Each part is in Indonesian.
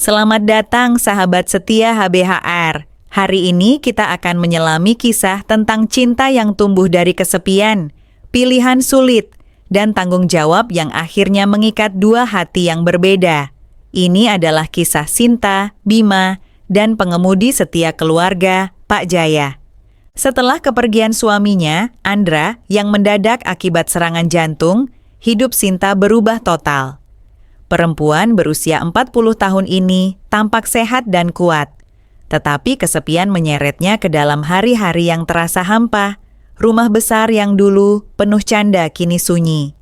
Selamat datang sahabat setia HBHR. Hari ini kita akan menyelami kisah tentang cinta yang tumbuh dari kesepian, pilihan sulit, dan tanggung jawab yang akhirnya mengikat dua hati yang berbeda. Ini adalah kisah Sinta, Bima, dan pengemudi setia keluarga, Pak Jaya. Setelah kepergian suaminya, Andra, yang mendadak akibat serangan jantung, hidup Sinta berubah total. Perempuan berusia 40 tahun ini tampak sehat dan kuat. Tetapi kesepian menyeretnya ke dalam hari-hari yang terasa hampa. Rumah besar yang dulu penuh canda kini sunyi.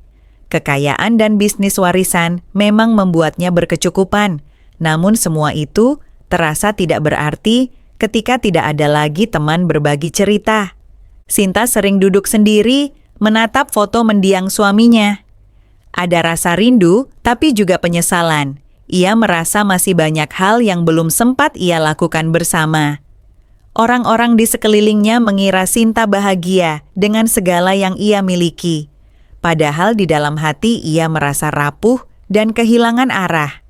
Kekayaan dan bisnis warisan memang membuatnya berkecukupan. Namun semua itu terasa tidak berarti ketika tidak ada lagi teman berbagi cerita. Sinta sering duduk sendiri menatap foto mendiang suaminya. Ada rasa rindu, tapi juga penyesalan. Ia merasa masih banyak hal yang belum sempat ia lakukan bersama. Orang-orang di sekelilingnya mengira Sinta bahagia dengan segala yang ia miliki. Padahal di dalam hati ia merasa rapuh dan kehilangan arah.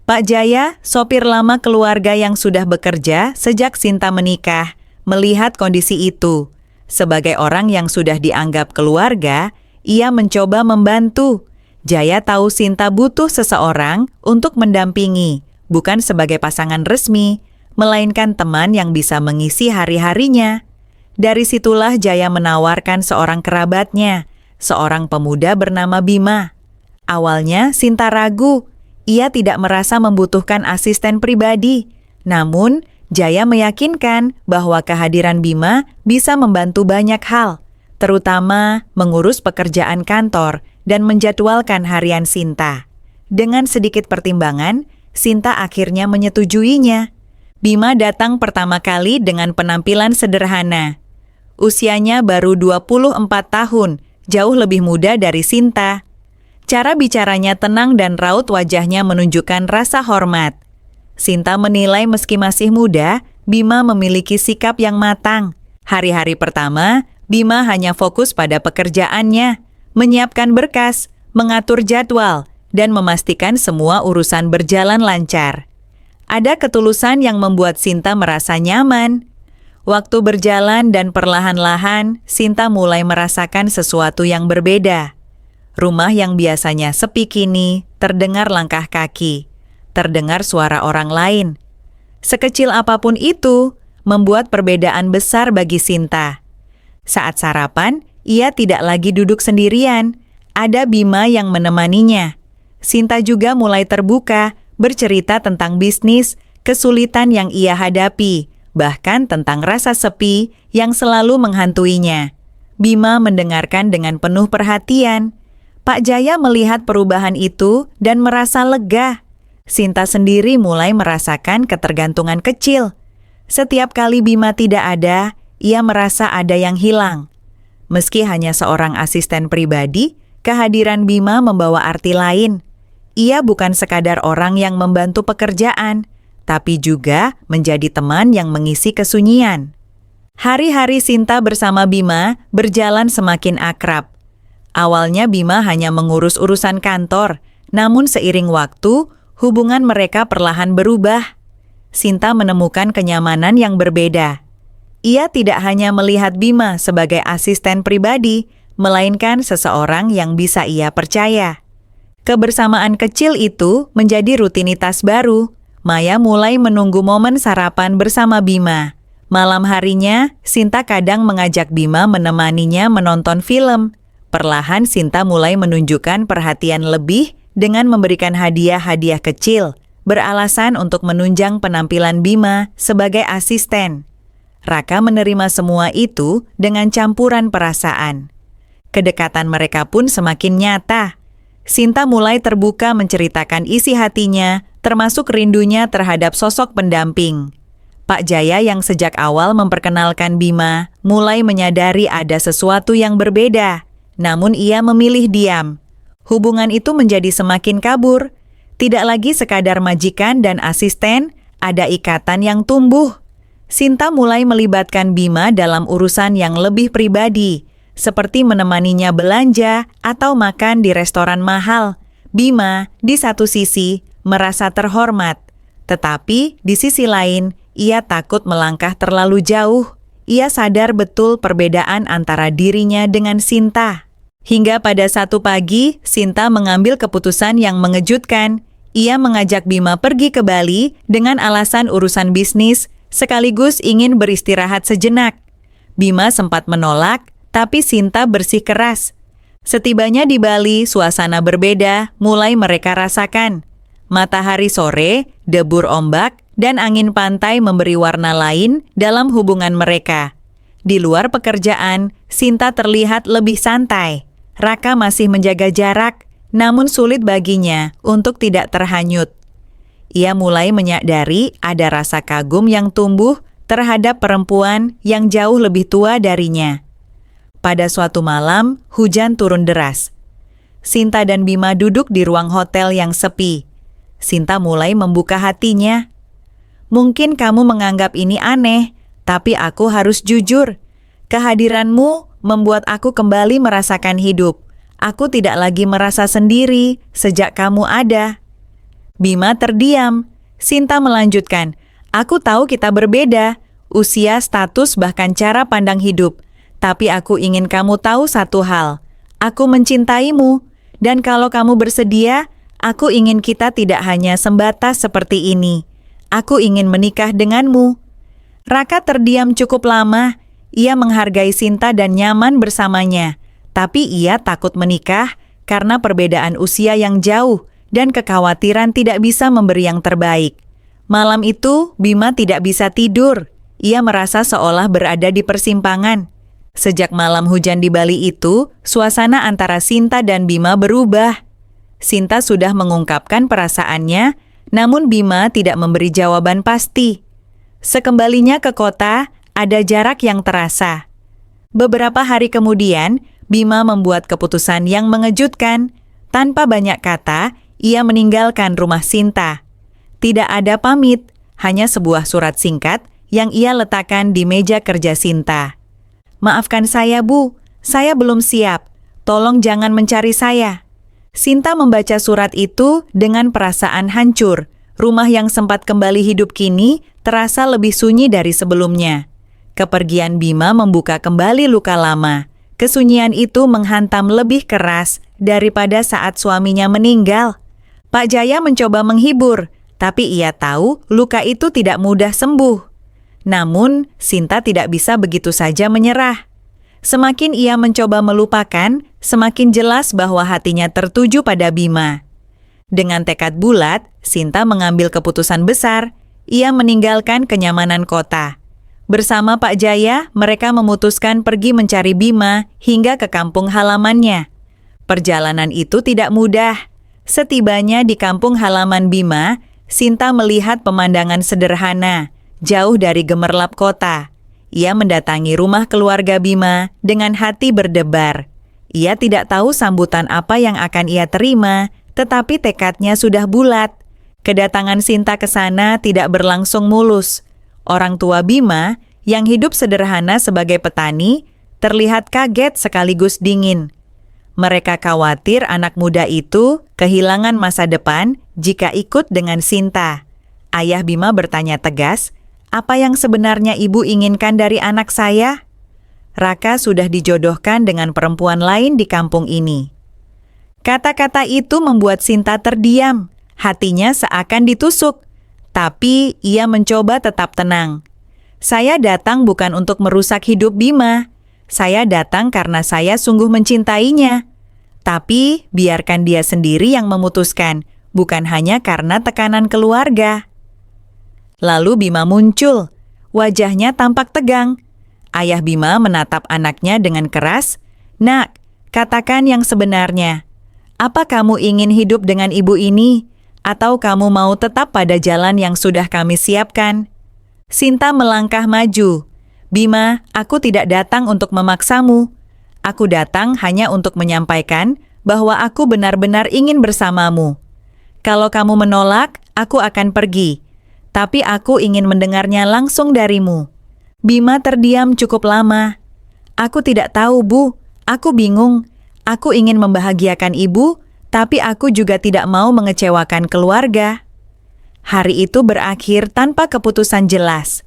Pak Jaya, sopir lama keluarga yang sudah bekerja sejak Sinta menikah, melihat kondisi itu. Sebagai orang yang sudah dianggap keluarga, ia mencoba membantu. Jaya tahu Sinta butuh seseorang untuk mendampingi, bukan sebagai pasangan resmi, melainkan teman yang bisa mengisi hari-harinya. Dari situlah Jaya menawarkan seorang kerabatnya, seorang pemuda bernama Bima. Awalnya Sinta ragu, ia tidak merasa membutuhkan asisten pribadi. Namun, Jaya meyakinkan bahwa kehadiran Bima bisa membantu banyak hal, terutama mengurus pekerjaan kantor dan menjadwalkan harian Sinta. Dengan sedikit pertimbangan, Sinta akhirnya menyetujuinya. Bima datang pertama kali dengan penampilan sederhana. Usianya baru 24 tahun, jauh lebih muda dari Sinta. Cara bicaranya tenang dan raut wajahnya menunjukkan rasa hormat. Sinta menilai meski masih muda, Bima memiliki sikap yang matang. Hari-hari pertama, Bima hanya fokus pada pekerjaannya, menyiapkan berkas, mengatur jadwal, dan memastikan semua urusan berjalan lancar. Ada ketulusan yang membuat Sinta merasa nyaman. Waktu berjalan dan perlahan-lahan, Sinta mulai merasakan sesuatu yang berbeda. Rumah yang biasanya sepi kini terdengar langkah kaki, terdengar suara orang lain. Sekecil apapun itu, membuat perbedaan besar bagi Sinta. Saat sarapan, ia tidak lagi duduk sendirian. Ada Bima yang menemaninya. Sinta juga mulai terbuka, bercerita tentang bisnis, kesulitan yang ia hadapi, bahkan tentang rasa sepi yang selalu menghantuinya. Bima mendengarkan dengan penuh perhatian. Pak Jaya melihat perubahan itu dan merasa lega. Sinta sendiri mulai merasakan ketergantungan kecil. Setiap kali Bima tidak ada, ia merasa ada yang hilang. Meski hanya seorang asisten pribadi, kehadiran Bima membawa arti lain. Ia bukan sekadar orang yang membantu pekerjaan, tapi juga menjadi teman yang mengisi kesunyian. Hari-hari Sinta bersama Bima berjalan semakin akrab. Awalnya Bima hanya mengurus urusan kantor, namun seiring waktu, hubungan mereka perlahan berubah. Sinta menemukan kenyamanan yang berbeda. Ia tidak hanya melihat Bima sebagai asisten pribadi, melainkan seseorang yang bisa ia percaya. Kebersamaan kecil itu menjadi rutinitas baru. Maya mulai menunggu momen sarapan bersama Bima. Malam harinya, Sinta kadang mengajak Bima menemaninya menonton film. Perlahan Sinta mulai menunjukkan perhatian lebih dengan memberikan hadiah-hadiah kecil, beralasan untuk menunjang penampilan Bima sebagai asisten. Raka menerima semua itu dengan campuran perasaan. Kedekatan mereka pun semakin nyata. Sinta mulai terbuka menceritakan isi hatinya, termasuk rindunya terhadap sosok pendamping. Pak Jaya yang sejak awal memperkenalkan Bima, mulai menyadari ada sesuatu yang berbeda, namun ia memilih diam. Hubungan itu menjadi semakin kabur. Tidak lagi sekadar majikan dan asisten, ada ikatan yang tumbuh. Sinta mulai melibatkan Bima dalam urusan yang lebih pribadi, seperti menemaninya belanja atau makan di restoran mahal. Bima, di satu sisi, merasa terhormat. Tetapi di sisi lain, ia takut melangkah terlalu jauh. Ia sadar betul perbedaan antara dirinya dengan Sinta. Hingga pada satu pagi, Sinta mengambil keputusan yang mengejutkan. Ia mengajak Bima pergi ke Bali dengan alasan urusan bisnis, sekaligus ingin beristirahat sejenak. Bima sempat menolak, tapi Sinta bersikeras. Setibanya di Bali, suasana berbeda mulai mereka rasakan. Matahari sore, debur ombak, dan angin pantai memberi warna lain dalam hubungan mereka. Di luar pekerjaan, Sinta terlihat lebih santai. Raka masih menjaga jarak, namun sulit baginya untuk tidak terhanyut. Ia mulai menyadari ada rasa kagum yang tumbuh terhadap perempuan yang jauh lebih tua darinya. Pada suatu malam, hujan turun deras. Sinta dan Bima duduk di ruang hotel yang sepi. Sinta mulai membuka hatinya. Mungkin kamu menganggap ini aneh, tapi aku harus jujur. Kehadiranmu membuat aku kembali merasakan hidup. Aku tidak lagi merasa sendiri sejak kamu ada. Bima terdiam. Sinta melanjutkan, aku tahu kita berbeda, usia, status, bahkan cara pandang hidup. Tapi aku ingin kamu tahu satu hal. Aku mencintaimu, dan kalau kamu bersedia, aku ingin kita tidak hanya sebatas seperti ini. Aku ingin menikah denganmu. Raka terdiam cukup lama. Ia menghargai Sinta dan nyaman bersamanya. Tapi ia takut menikah karena perbedaan usia yang jauh dan kekhawatiran tidak bisa memberi yang terbaik. Malam itu, Bima tidak bisa tidur. Ia merasa seolah berada di persimpangan. Sejak malam hujan di Bali itu, suasana antara Sinta dan Bima berubah. Sinta sudah mengungkapkan perasaannya, namun Bima tidak memberi jawaban pasti. Sekembalinya ke kota, ada jarak yang terasa. Beberapa hari kemudian, Bima membuat keputusan yang mengejutkan. Tanpa banyak kata, ia meninggalkan rumah Sinta. Tidak ada pamit, hanya sebuah surat singkat yang ia letakkan di meja kerja Sinta. Maafkan saya, Bu. Saya belum siap. Tolong jangan mencari saya. Sinta membaca surat itu dengan perasaan hancur. Rumah yang sempat kembali hidup kini terasa lebih sunyi dari sebelumnya. Kepergian Bima membuka kembali luka lama. Kesunyian itu menghantam lebih keras daripada saat suaminya meninggal. Pak Jaya mencoba menghibur, tapi ia tahu luka itu tidak mudah sembuh. Namun, Sinta tidak bisa begitu saja menyerah. Semakin ia mencoba melupakan, semakin jelas bahwa hatinya tertuju pada Bima. Dengan tekad bulat, Sinta mengambil keputusan besar. Ia meninggalkan kenyamanan kota. Bersama Pak Jaya, mereka memutuskan pergi mencari Bima hingga ke kampung halamannya. Perjalanan itu tidak mudah. Setibanya di kampung halaman Bima, Sinta melihat pemandangan sederhana, jauh dari gemerlap kota. Ia mendatangi rumah keluarga Bima dengan hati berdebar. Ia tidak tahu sambutan apa yang akan ia terima, tetapi tekadnya sudah bulat. Kedatangan Sinta ke sana tidak berlangsung mulus. Orang tua Bima, yang hidup sederhana sebagai petani, terlihat kaget sekaligus dingin. Mereka khawatir anak muda itu kehilangan masa depan jika ikut dengan Sinta. Ayah Bima bertanya tegas, "Apa yang sebenarnya ibu inginkan dari anak saya?" Raka sudah dijodohkan dengan perempuan lain di kampung ini. Kata-kata itu membuat Sinta terdiam. Hatinya seakan ditusuk. Tapi ia mencoba tetap tenang. Saya datang bukan untuk merusak hidup Bima. Saya datang karena saya sungguh mencintainya. Tapi biarkan dia sendiri yang memutuskan, bukan hanya karena tekanan keluarga. Lalu Bima muncul. Wajahnya tampak tegang. Ayah Bima menatap anaknya dengan keras. "Nak, katakan yang sebenarnya. Apa kamu ingin hidup dengan ibu ini? Atau kamu mau tetap pada jalan yang sudah kami siapkan?" Sinta melangkah maju. "Bima, aku tidak datang untuk memaksamu. Aku datang hanya untuk menyampaikan bahwa aku benar-benar ingin bersamamu. Kalau kamu menolak, aku akan pergi. Tapi aku ingin mendengarnya langsung darimu." Bima terdiam cukup lama. "Aku tidak tahu, Bu. Aku bingung. Aku ingin membahagiakan ibu, tapi aku juga tidak mau mengecewakan keluarga." Hari itu berakhir tanpa keputusan jelas.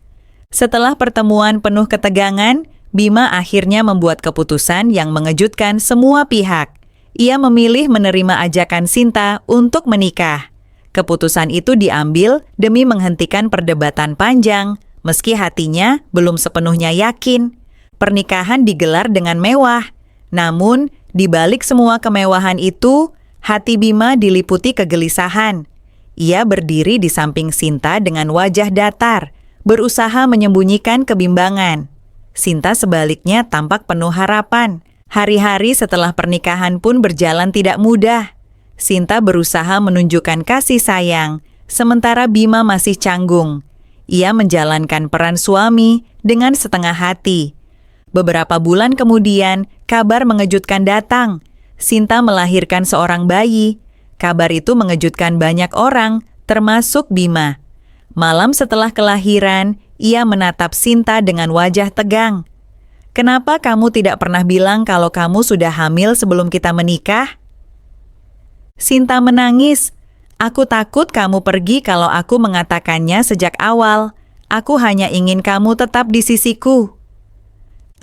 Setelah pertemuan penuh ketegangan, Bima akhirnya membuat keputusan yang mengejutkan semua pihak. Ia memilih menerima ajakan Sinta untuk menikah. Keputusan itu diambil demi menghentikan perdebatan panjang, meski hatinya belum sepenuhnya yakin. Pernikahan digelar dengan mewah. Namun, di balik semua kemewahan itu, hati Bima diliputi kegelisahan. Ia berdiri di samping Sinta dengan wajah datar, berusaha menyembunyikan kebimbangan. Sinta sebaliknya tampak penuh harapan. Hari-hari setelah pernikahan pun berjalan tidak mudah. Sinta berusaha menunjukkan kasih sayang, sementara Bima masih canggung. Ia menjalankan peran suami dengan setengah hati. Beberapa bulan kemudian, kabar mengejutkan datang. Sinta melahirkan seorang bayi. Kabar itu mengejutkan banyak orang, termasuk Bima. Malam setelah kelahiran, ia menatap Sinta dengan wajah tegang. "Kenapa kamu tidak pernah bilang kalau kamu sudah hamil sebelum kita menikah?" Sinta menangis. "Aku takut kamu pergi kalau aku mengatakannya sejak awal. Aku hanya ingin kamu tetap di sisiku."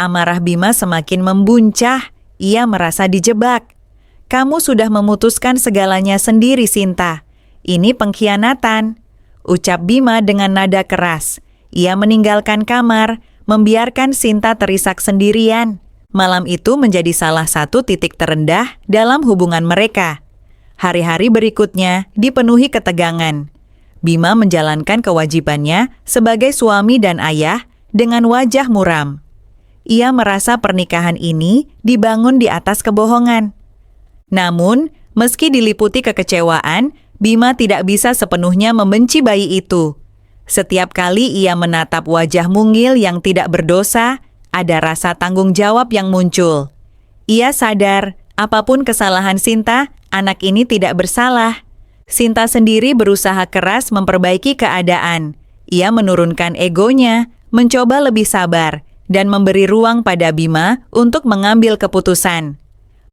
Amarah Bima semakin membuncah. Ia merasa dijebak. "Kamu sudah memutuskan segalanya sendiri, Sinta. Ini pengkhianatan," ucap Bima dengan nada keras. Ia meninggalkan kamar, membiarkan Sinta terisak sendirian. Malam itu menjadi salah satu titik terendah dalam hubungan mereka. Hari-hari berikutnya dipenuhi ketegangan. Bima menjalankan kewajibannya sebagai suami dan ayah dengan wajah muram. Ia merasa pernikahan ini dibangun di atas kebohongan. Namun, meski diliputi kekecewaan, Bima tidak bisa sepenuhnya membenci bayi itu. Setiap kali ia menatap wajah mungil yang tidak berdosa, ada rasa tanggung jawab yang muncul. Ia sadar, apapun kesalahan Sinta, anak ini tidak bersalah. Sinta sendiri berusaha keras memperbaiki keadaan. Ia menurunkan egonya, mencoba lebih sabar, dan memberi ruang pada Bima untuk mengambil keputusan.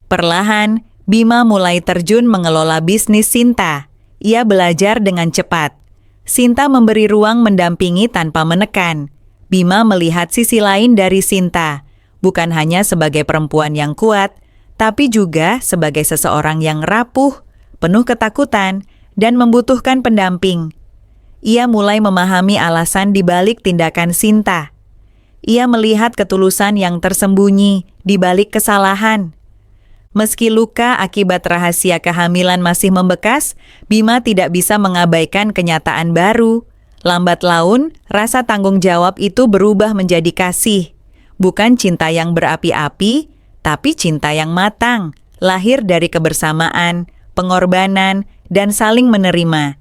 Perlahan, Bima mulai terjun mengelola bisnis Sinta. Ia belajar dengan cepat. Sinta memberi ruang mendampingi tanpa menekan. Bima melihat sisi lain dari Sinta, bukan hanya sebagai perempuan yang kuat, tapi juga sebagai seseorang yang rapuh, penuh ketakutan, dan membutuhkan pendamping. Ia mulai memahami alasan di balik tindakan Sinta. Ia melihat ketulusan yang tersembunyi di balik kesalahan. Meski luka akibat rahasia kehamilan masih membekas, Bima tidak bisa mengabaikan kenyataan baru. Lambat laun, rasa tanggung jawab itu berubah menjadi kasih. Bukan cinta yang berapi-api, tapi cinta yang matang, lahir dari kebersamaan, pengorbanan, dan saling menerima.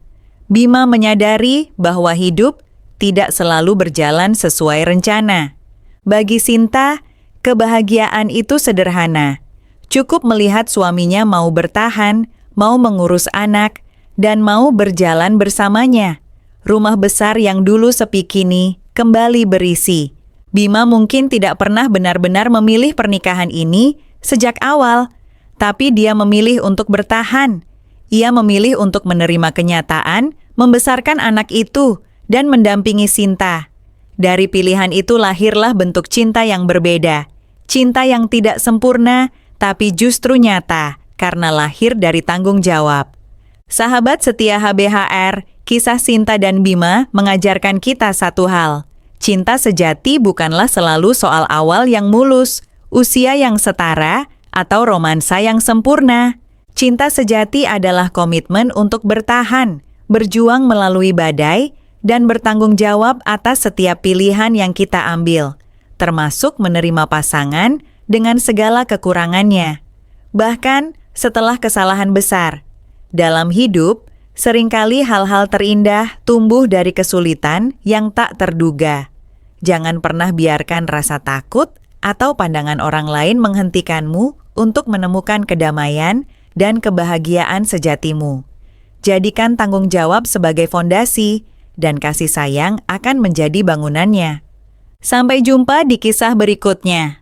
Bima menyadari bahwa hidup tidak selalu berjalan sesuai rencana. Bagi Sinta, kebahagiaan itu sederhana. Cukup melihat suaminya mau bertahan, mau mengurus anak, dan mau berjalan bersamanya. Rumah besar yang dulu sepi kini kembali berisi. Bima mungkin tidak pernah benar-benar memilih pernikahan ini sejak awal, tapi dia memilih untuk bertahan. Ia memilih untuk menerima kenyataan, membesarkan anak itu, dan mendampingi Sinta. Dari pilihan itu lahirlah bentuk cinta yang berbeda. Cinta yang tidak sempurna, tapi justru nyata karena lahir dari tanggung jawab. Sahabat setia HBHR, kisah Sinta dan Bima mengajarkan kita satu hal. Cinta sejati bukanlah selalu soal awal yang mulus, usia yang setara, atau romansa yang sempurna. Cinta sejati adalah komitmen untuk bertahan, berjuang melalui badai, dan bertanggung jawab atas setiap pilihan yang kita ambil, termasuk menerima pasangan dengan segala kekurangannya. Bahkan setelah kesalahan besar. Dalam hidup, seringkali hal-hal terindah tumbuh dari kesulitan yang tak terduga. Jangan pernah biarkan rasa takut atau pandangan orang lain menghentikanmu untuk menemukan kedamaian dan kebahagiaan sejatimu. Jadikan tanggung jawab sebagai fondasi, dan kasih sayang akan menjadi bangunannya. Sampai jumpa di kisah berikutnya.